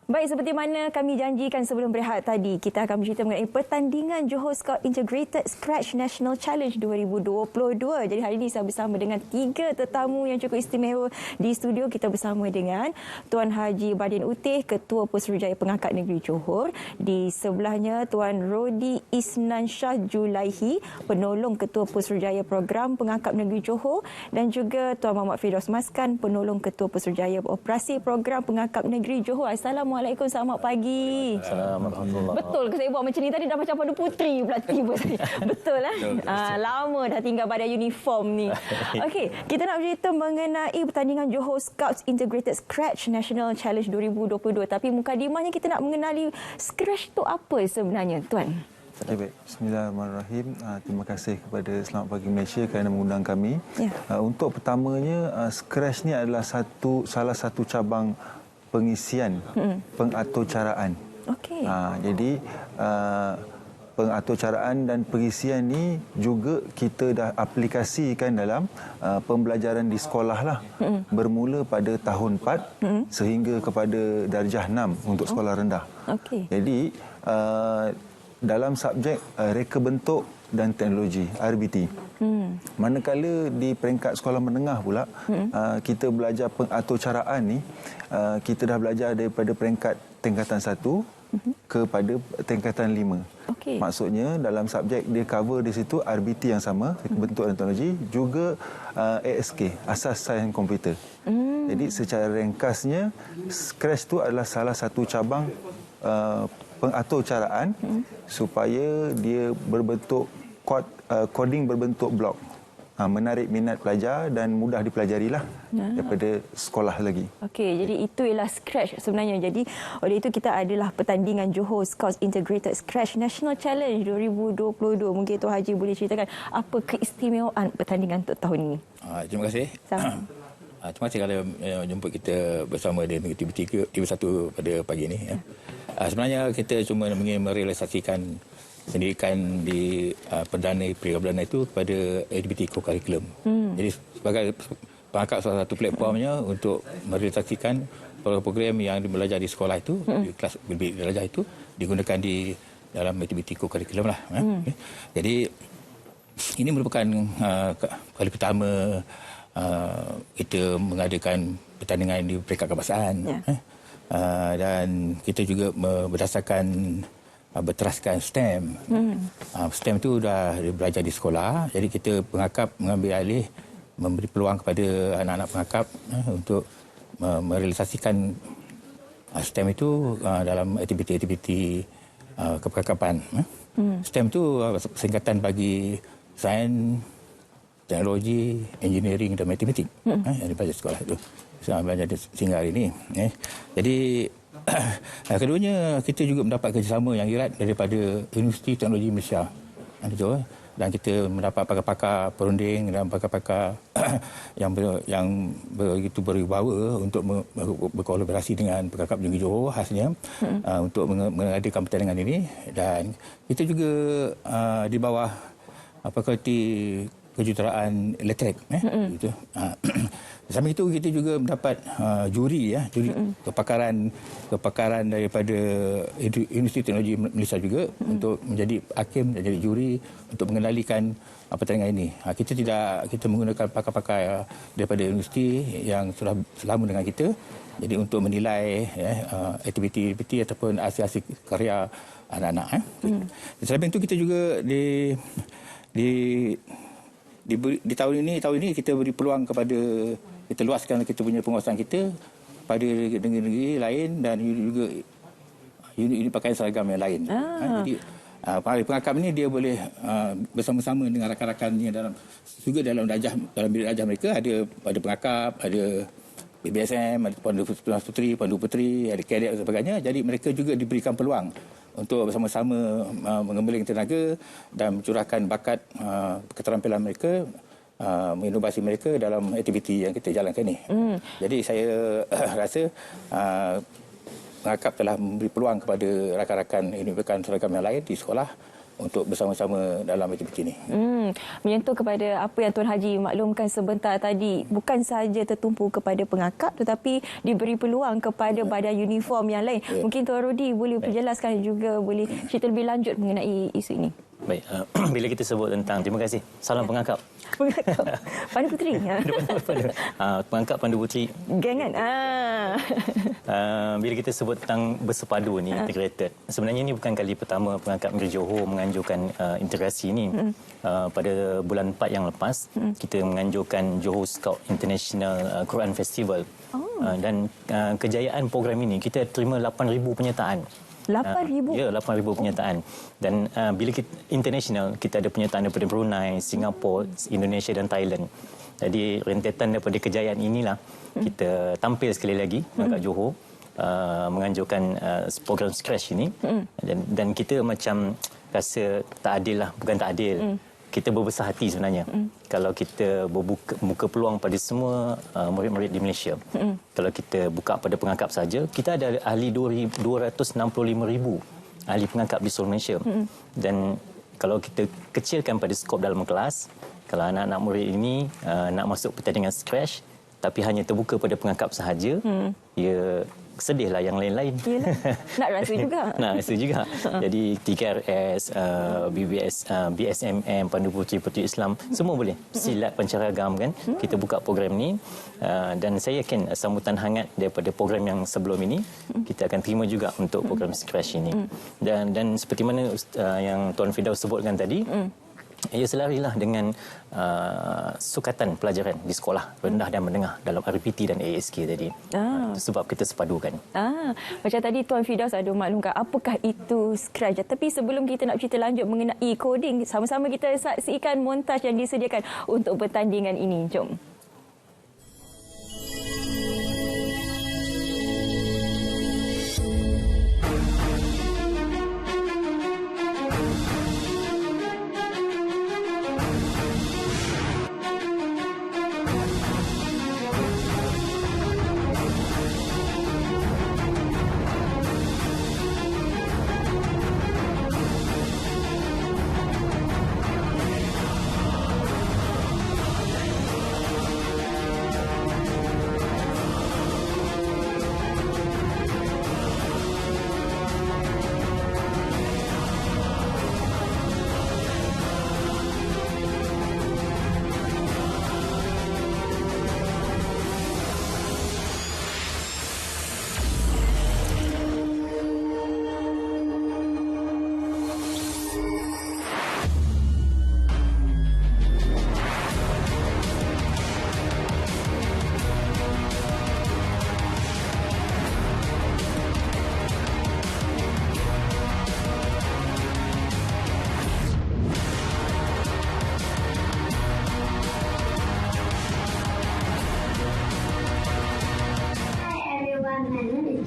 Baik, seperti mana kami janjikan sebelum berehat tadi, kita akan bercerita mengenai pertandingan Johor Scout Integrated Scratch National Challenge 2022. Jadi hari ini saya bersama dengan 3 tetamu yang cukup istimewa di studio. Kita bersama dengan Tuan Haji Badin Utih, Ketua Putrajaya Pengangkat Negeri Johor. Di sebelahnya Tuan Rodi Isnansyah Julaihi, Penolong Ketua Putrajaya Program Pengangkat Negeri Johor, dan juga Tuan Muhammad Firdaus Maskan, Penolong Ketua Putrajaya Operasi Program Pengangkat Negeri Johor. Assalamualaikum, selamat pagi. Assalamualaikum. Betul ke saya buat macam ni tadi dah macam pada puteri pula tiba saya. Betul lah. Lama dah tinggal pada uniform ni. Okey, kita nak bercerita mengenai pertandingan Johor Scouts Integrated Scratch National Challenge 2022. Tapi mukadimahnya kita nak mengenali Scratch tu apa sebenarnya, Tuan? Baik. Bismillahirrahmanirrahim. Terima kasih kepada Selamat Pagi Malaysia kerana mengundang kami. Ya. Untuk pertamanya, Scratch ni adalah salah satu cabang pengisian pengaturcaraan. Okey. Jadi pengaturcaraan dan pengisian ni juga kita dah aplikasikan dalam pembelajaran di sekolah lah. Bermula pada tahun 4 sehingga kepada darjah 6 untuk sekolah rendah. Okey. Jadi dalam subjek reka bentuk dan teknologi RBT. Manakala di peringkat sekolah menengah pula kita belajar pengaturcaraan ni, kita dah belajar daripada peringkat tingkatan 1 kepada tingkatan 5. Okay. Maksudnya dalam subjek dia cover di situ RBT yang sama, reka bentuk dan teknologi, juga ASK, Asas Sains Komputer. Jadi secara ringkasnya, Scratch tu adalah salah satu cabang pengaturcaraan supaya dia berbentuk coding berbentuk blok. Menarik minat pelajar dan mudah dipelajarilah daripada sekolah lagi. Okey, jadi itu ialah Scratch sebenarnya. Jadi oleh itu kita adalah pertandingan Johor Scouts Integrated Scratch National Challenge 2022. Mungkin Tuan Haji boleh ceritakan apa keistimewaan pertandingan untuk tahun ini. Terima kasih. Terima kasih kerana jemput kita bersama dengan TV1 pada pagi ini. Sebenarnya kita cuma ingin merealisasikan pendidikan di perdana itu kepada aktiviti co-curriculum. Jadi sebagai pengangkat salah satu platformnya untuk merealisasikan program yang belajar di sekolah itu, di kelas belajar itu digunakan di dalam aktiviti co-curriculum lah. Jadi ini merupakan kali pertama kita mengadakan pertandingan di peringkat kebangsaan. Dan kita juga berdasarkan berteraskan STEM. STEM itu dah belajar di sekolah, jadi kita pengakap mengambil alih, memberi peluang kepada anak-anak pengakap untuk merealisasikan STEM itu dalam aktiviti-aktiviti kepengakapan. STEM itu singkatan bagi sains, teknologi, engineering dan matematik yang dipelajari sekolah itu. Saya belajar sehingga hari ini. Jadi keduanya kita juga mendapat kerjasama yang erat daripada Universiti Teknologi Malaysia. Dan kita mendapat pakar-pakar perunding dan pakar-pakar yang begitu berwibawa untuk berkolaborasi dengan Pengangkat Negeri Johor khasnya untuk mengadakan pertandingan ini. Dan kita juga di bawah Fakulti Kejuruteraan Elektrik. Gitu. Sambil itu kita juga mendapat juri kepakaran daripada Universiti Teknologi Malaysia juga untuk menjadi hakim dan jadi juri untuk mengendalikan pertandingan ini. Kita menggunakan pakar-pakar daripada universiti yang sudah selama dengan kita, jadi untuk menilai aktiviti-aktiviti ataupun hasil-hasil karya anak-anak. Selain itu kita juga di tahun ini kita beri peluang kepada, kita luaskan kita punya penguasaan kita pada negeri-negeri lain dan juga unit pakaian seragam yang lain. Jadi pengakap ini dia boleh bersama-sama dengan rakan-rakannya dalam bilik darjah mereka, ada pengakap, ada BBSM, ada Pandu Puteri, Pandu Puteri, ada kadet dan sebagainya. Jadi mereka juga diberikan peluang untuk bersama-sama mengembeling tenaga dan mencurahkan bakat keterampilan mereka, menginovasi mereka dalam aktiviti yang kita jalankan ini. Jadi saya rasa pengakap telah memberi peluang kepada rakan-rakan unit pakaian seragam yang lain di sekolah untuk bersama-sama dalam aktiviti ini. Menyentuh kepada apa yang Tuan Haji maklumkan sebentar tadi, bukan sahaja tertumpu kepada pengakap tetapi diberi peluang kepada badan uniform yang lain. Mungkin Tuan Rudi boleh perjelaskan juga, boleh cerita lebih lanjut mengenai isu ini. Baik, bila kita sebut tentang, terima kasih, salam pengakap. Pengakap Pandu Puteri. Pengangkat Pandu Puteri. Geng kan? Bila kita sebut tentang bersepadu ni, integrated, sebenarnya ini bukan kali pertama pengangkat negeri Johor menganjurkan integrasi ini. Pada bulan 4 yang lepas, kita menganjurkan Johor Scout International Quran Festival. Dan kejayaan program ini, kita terima 8,000 penyertaan. 8,000? Ya, 8,000 penyertaan. Dan bila kita international, kita ada penyertaan daripada Brunei, Singapura, Indonesia dan Thailand. Jadi rentetan daripada kejayaan inilah kita tampil sekali lagi kat Johor, menganjurkan program Scratch ini. Dan kita macam rasa tak adil lah, bukan tak adil. Kita berbesar hati sebenarnya kalau kita buka peluang pada semua murid-murid di Malaysia. Kalau kita buka pada pengangkap saja, kita ada ahli 265,000 ahli pengangkap di seluruh Malaysia. Dan kalau kita kecilkan pada skop dalam kelas, kalau anak-anak murid ini nak masuk pertandingan Scratch tapi hanya terbuka pada pengangkap sahaja, ya sedihlah yang lain-lain. Nak rasa juga. Nak rasa juga. Jadi TKRS, BBS, BSMM, Pandu Puteri, Puteri Islam, semua boleh. Silat Pancaragam kan. Kita buka program ni dan saya yakin sambutan hangat daripada program yang sebelum ini kita akan terima juga untuk program Scratch ini. Dan seperti mana yang Tuan Firdaus sebutkan tadi, ia selarilah dengan sukatan pelajaran di sekolah rendah dan menengah dalam RPT dan ASK tadi. Sebab kita sepadukan. Macam tadi Tuan Firdaus ada maklumkan apakah itu Scratch. Tapi sebelum kita nak cerita lanjut mengenai coding, sama-sama kita saksikan montaj yang disediakan untuk pertandingan ini. Jom.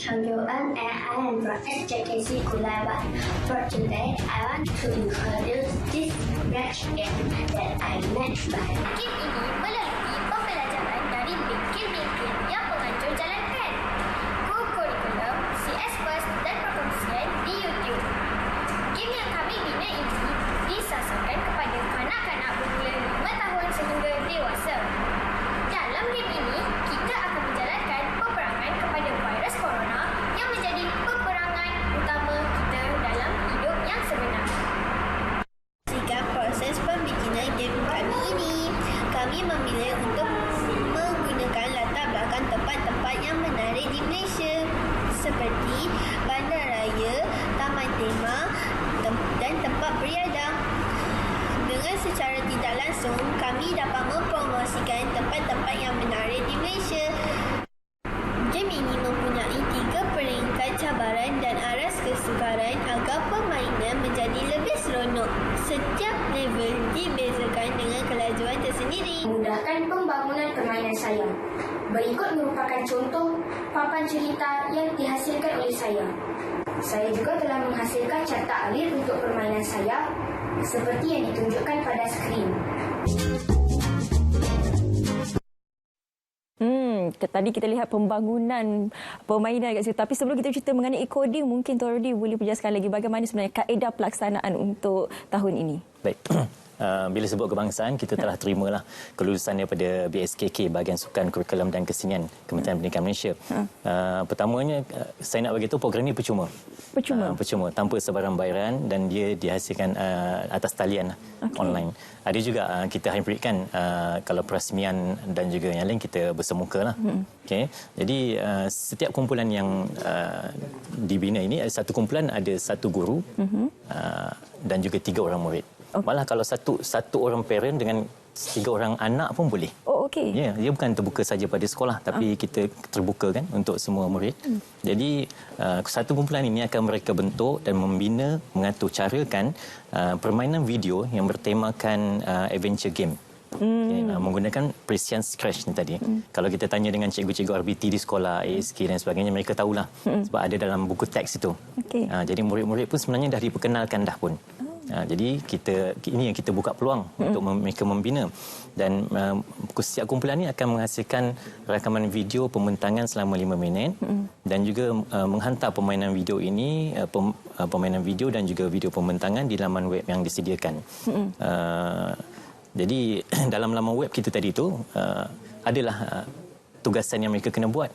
Changyoan and I am from SJKC Kulaiwan. For today, I want to introduce this scratch game that I made by. Game ini melalui pembelajaran dari game-game yang penganjur jalankan. Kurikulum, CS First dan perkongsian di YouTube. Game yang kami bina ini disasarkan kepada kanak-kanak berumur 5 tahun sehingga dewasa. Dalam game ini, kita akan menjalankan peperangan kepada virus corona yang menjadi peperangan utama kita dalam hidup yang sebenar. Jika proses pembikinan game kami ini, kami memilih untuk menggunakan latar belakang tempat-tempat yang menarik di Malaysia seperti bandaraya, taman tema dan tempat beriadah. Dengan secara tidak langsung, kami dapat mempromosikan tempat-tempat yang menarik di Malaysia. Game ini mempunyai 3 peringkat cabaran dan aras kesukaran agar permainan menjadi lebih seronok. Setiap level dibezakan dengan kelajuan tersendiri. Mudahkan pembangunan permainan saya. Berikut merupakan contoh papan cerita yang dihasilkan oleh saya. Saya juga telah menghasilkan carta alir untuk permainan saya seperti yang ditunjukkan pada skrin. Tadi kita lihat pembangunan permainan kat situ. Tapi sebelum kita cerita mengenai coding, mungkin Tuan Rudi boleh penjelaskan lagi bagaimana sebenarnya kaedah pelaksanaan untuk tahun ini. Baik. Bila sebut kebangsaan, kita telah terimalah kelulusan daripada BSKK, Bahagian Sukan, Kurikulum dan Kesenian Kementerian Pendidikan Malaysia. Pertamanya, saya nak bagi tahu program ini percuma. Percuma, tanpa sebarang bayaran, dan dia dihasilkan atas talian online. Ada juga kita hybrid kan, kalau perasmian dan juga yang lain kita bersemuka lah. Okay. Jadi setiap kumpulan yang dibina ini, satu kumpulan ada satu guru dan juga 3 orang murid. Malah kalau satu orang parent dengan 3 orang anak pun boleh. Oh, okey. Ya, dia bukan terbuka saja pada sekolah, tapi kita terbuka kan untuk semua murid. Jadi satu kumpulan ini akan mereka bentuk dan membina, mengatur carakan permainan video yang bertemakan adventure game. Okay, menggunakan Precision Scratch ni tadi. Kalau kita tanya dengan cikgu-cikgu RBT di sekolah, ASK dan sebagainya, mereka tahulah. Sebab ada dalam buku teks itu. Okay. Jadi murid-murid pun sebenarnya dah diperkenalkan dah pun. Jadi ini yang kita buka peluang untuk mereka membina, dan setiap kumpulan ini akan menghasilkan rakaman video pembentangan selama 5 minit dan juga menghantar permainan video ini, permainan video dan juga video pembentangan di laman web yang disediakan. Jadi dalam laman web kita tadi itu adalah tugasan yang mereka kena buat.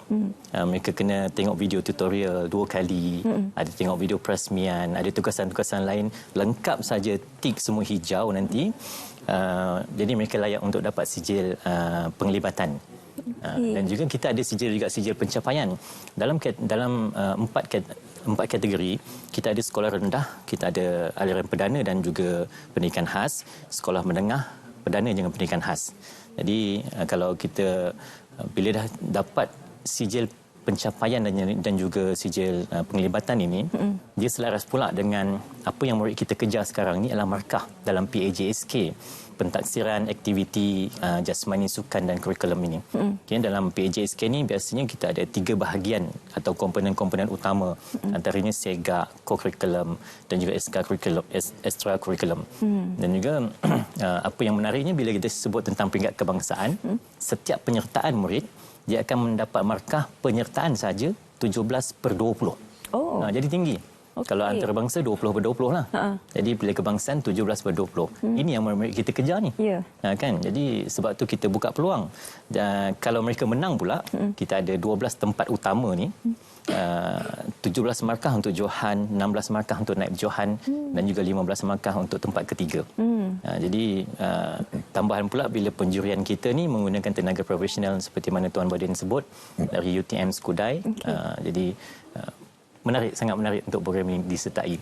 Mereka kena tengok video tutorial 2 kali, ada tengok video perasmian, ada tugasan-tugasan lain, lengkap saja, tik semua hijau nanti. Jadi mereka layak untuk dapat sijil penglibatan. Dan juga kita ada sijil pencapaian. Dalam 4 kategori, kita ada sekolah rendah, kita ada aliran perdana dan juga pendidikan khas, sekolah menengah, perdana dengan pendidikan khas. Jadi kalau kita bila dah dapat sijil pencapaian dan juga sijil penglibatan ini, dia selaras pula dengan apa yang murid kita kejar sekarang ni adalah markah dalam PAJSK, pentaksiran aktiviti jasmani, sukan dan kurikulum ini. Okay, dalam PAJSK ni biasanya kita ada 3 bahagian atau komponen-komponen utama, antaranya SEGA, co-curriculum dan juga extra curriculum. Dan juga apa yang menariknya, bila kita sebut tentang peringkat kebangsaan, setiap penyertaan murid dia akan mendapat markah penyertaan saja 17/20. Jadi tinggi. Okay. Kalau antarabangsa 20/20 lah. Jadi bila kebangsaan 17/20. Ini yang kita kejar ni. Kan? Jadi sebab tu kita buka peluang. Dan kalau mereka menang pula, kita ada 12 tempat utama ni. 17 markah untuk Johan, 16 markah untuk naib Johan dan juga 15 markah untuk tempat ketiga. Jadi tambahan pula bila penjurian kita ni menggunakan tenaga profesional seperti mana Tuan Badin sebut dari UTM Skudai. Jadi menarik, sangat menarik untuk program ini disertai.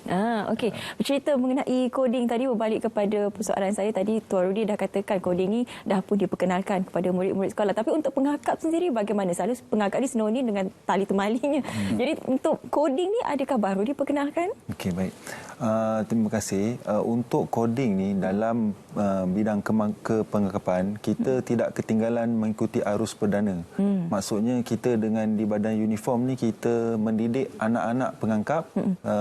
Okey. Bercerita mengenai coding tadi, berbalik kepada persoalan saya tadi, Tuan Rudi dah katakan coding ni dah pun diperkenalkan kepada murid-murid sekolah. Tapi untuk pengakap sendiri bagaimana? Selalu pengakap ni sinonim dengan tali temalinya. Jadi untuk coding ni adakah baru diperkenalkan? Okey, baik. Terima kasih. Untuk coding ni dalam bidang kepengakapan, kita tidak ketinggalan mengikuti arus perdana. Maksudnya kita dengan di badan uniform ni kita mendidik anak-anak pengangkap,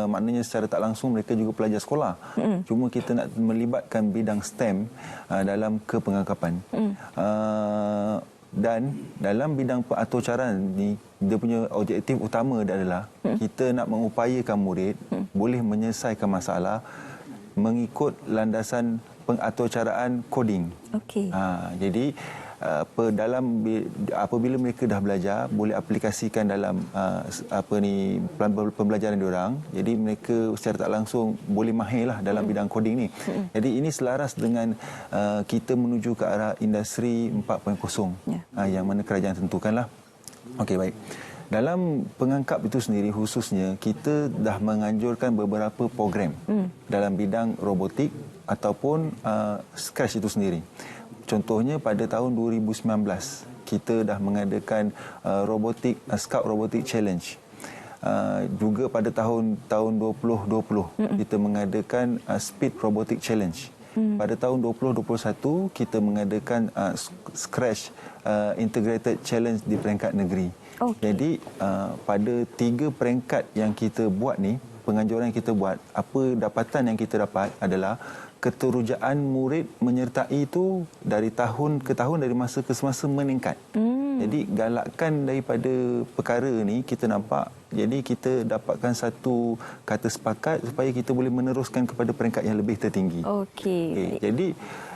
maknanya secara tak langsung mereka juga pelajar sekolah. Cuma kita nak melibatkan bidang STEM dalam kepengangkapan. Dan dalam bidang pengaturcaran ni, dia punya objektif utama adalah kita nak mengupayakan murid boleh menyelesaikan masalah mengikut landasan pengaturcaraan coding. Okey. Jadi apabila mereka dah belajar, boleh aplikasikan dalam pembelajaran diorang. Jadi mereka secara tak langsung boleh mahirlah dalam bidang coding ni. Jadi ini selaras dengan kita menuju ke arah industri 4.0 yang mana kerajaan tentukanlah. Okey, baik. Dalam pengangkap itu sendiri khususnya, kita dah menganjurkan beberapa program dalam bidang robotik ataupun Scratch itu sendiri. Contohnya pada tahun 2019 kita dah mengadakan Scout Robotic Challenge. Juga pada tahun 2020 kita mengadakan Speed Robotic Challenge. Pada tahun 2021 kita mengadakan Scratch Integrated Challenge di peringkat negeri. Jadi pada 3 peringkat yang kita buat ni, penganjuran yang kita buat, apa dapatan yang kita dapat adalah keterujaan murid menyertai itu dari tahun ke tahun, dari masa ke semasa meningkat. Jadi galakkan daripada perkara ni kita nampak, jadi kita dapatkan satu kata sepakat supaya kita boleh meneruskan kepada peringkat yang lebih tertinggi. Okey. Jadi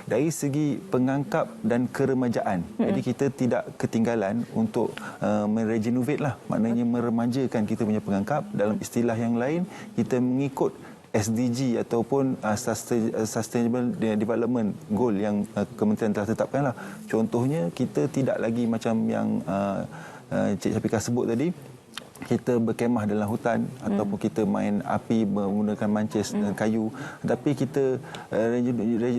dari segi pengangkap dan keremajaan, jadi kita tidak ketinggalan untuk meregenovate lah, maknanya meremajakan kita punya pengangkap. Dalam istilah yang lain, kita mengikut SDG ataupun Sustainable Development Goal yang kementerian telah tetapkan lah. Contohnya, kita tidak lagi macam yang Cik Syafika sebut tadi, kita berkemah dalam hutan ataupun kita main api menggunakan mancis dan kayu, tapi kita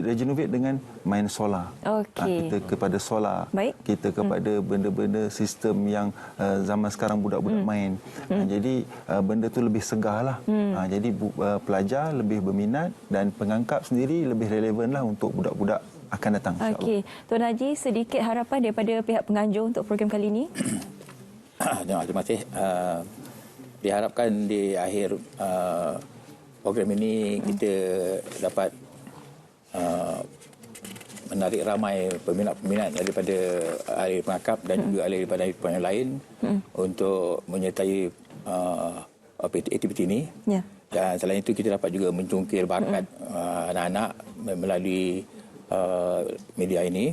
regenerate dengan main solar. Okey. Kita kepada solar. Baik. Kita kepada benda-benda sistem yang zaman sekarang budak-budak main. Jadi benda tu lebih segar lah. Jadi pelajar lebih berminat dan pengangkap sendiri lebih relevan lah untuk budak-budak akan datang. Okey. Tuan Haji, sedikit harapan daripada pihak penganjur untuk program kali ini. Terima kasih. Diharapkan di akhir program ini kita dapat menarik ramai peminat-peminat daripada ahli pengakap dan juga ahli daripada yang lain untuk menyertai aktiviti ini. Ya. Dan selain itu kita dapat juga mencungkil bakat anak-anak melalui media ini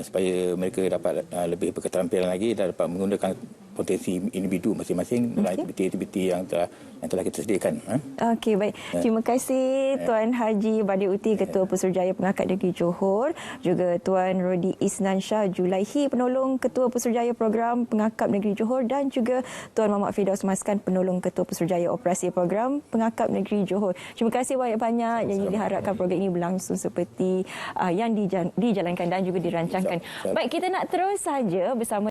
supaya mereka dapat lebih berketerampilan lagi dan dapat menggunakan potensi individu masing-masing melalui aktiviti-aktiviti yang telah kita sediakan. Okey, baik. Terima kasih Tuan Haji Badir Uti, Ketua Pusurujaya Pengangkat Negeri Johor, juga Tuan Rodi Isnansha Julaihi, Penolong Ketua Pusurujaya Program Pengangkap Negeri Johor, dan juga Tuan Muhammad Firdaus Maskan, Penolong Ketua Pusurujaya Operasi Program Pengangkap Negeri Johor. Terima kasih banyak-banyak. Yang diharapkan program ini berlangsung seperti yang dijalankan dan juga dirancangkan. Baik, kita nak terus saja bersama